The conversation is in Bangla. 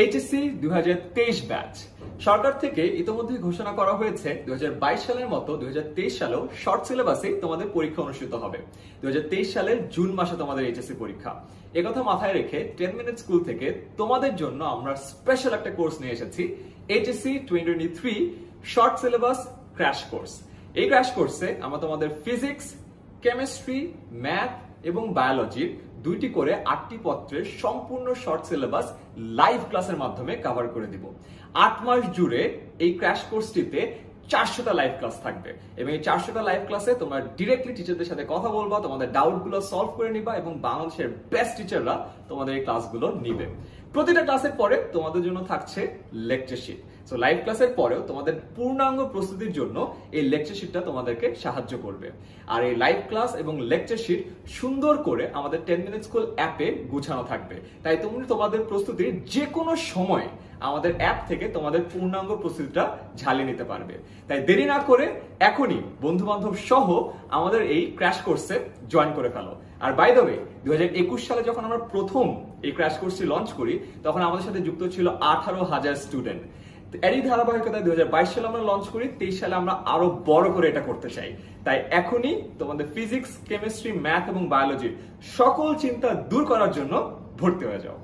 HSC 2023 ব্যাচ সরকার থেকে ইতোমধ্যে ঘোষণা করা হয়েছে 2022 সালের মতো 2023 সালেও শর্ট সিলেবাসে তোমাদের পরীক্ষা অনুষ্ঠিত হবে। 2023 সালের জুন মাসে তোমাদের HSC পরীক্ষা। একথা মাথায় রেখে 10 মিনিট স্কুল থেকে তোমাদের জন্য আমরা স্পেশাল একটা কোর্স নিয়ে এসেছি, HSC 2023 short syllabus crash course. এই ক্র্যাশ কোর্সে আমরা তোমাদের ফিজিক্স, কেমিস্ট্রি, ম্যাথ এবং বায়োলজির দুইটি করে 8টি পত্রের সম্পূর্ণ শর্ট সিলেবাস লাইভ ক্লাসের মাধ্যমে কভার করে দিব। 8 মাস জুড়ে এই ক্র্যাশ কোর্সটিতে 400টা লাইভ ক্লাস থাকবে এবং এই 400টা লাইভ ক্লাসে তোমরা ডিরেক্টলি টিচারদের সাথে কথা বলবা, তোমাদের ডাউটগুলো সলভ করে নিবা এবং বাংলাদেশের বেস্ট টিচাররা তোমাদের এই ক্লাসগুলো নিবে। প্রতিটা ক্লাসের পরে তোমাদের জন্য থাকছে লেকচার শিট। সো লাইভ ক্লাসের পরেও তোমাদের পূর্ণাঙ্গ প্রস্তুতির জন্য এই লেকচার শিটটা তোমাদেরকে সাহায্য করবে। আর এই লাইভ ক্লাস এবং লেকচার শিট সুন্দর করে আমাদের 10 মিনিট স্কুল অ্যাপে গুছানো থাকবে। তাই তুমি তোমাদের প্রস্তুতির যে কোনো সময় আমাদের অ্যাপ থেকে তোমাদের পূর্ণাঙ্গ প্রস্তুতিটা ঝালিয়ে নিতে পারবে। তাই দেরি না করে এখনই বন্ধু বান্ধব সহ আমাদের এই ক্র্যাশ কোর্সে জয়েন করে ফেলো। আর বাই দ্য ওয়ে 2021 সালে যখন আমরা প্রথম এই ক্র্যাশ কোর্সটি লঞ্চ করি তখন আমাদের সাথে যুক্ত ছিল 18,000 স্টুডেন্ট। এরই ধারাবাহিকতায় 2022 সালে আমরা লঞ্চ করি, 23 সালে আমরা আরো বড় করে এটা করতে চাই। তাই এখনই তোমাদের ফিজিক্স, কেমিস্ট্রি, ম্যাথ এবং বায়োলজির সকল চিন্তা দূর করার জন্য ভর্তি হয়ে যাও।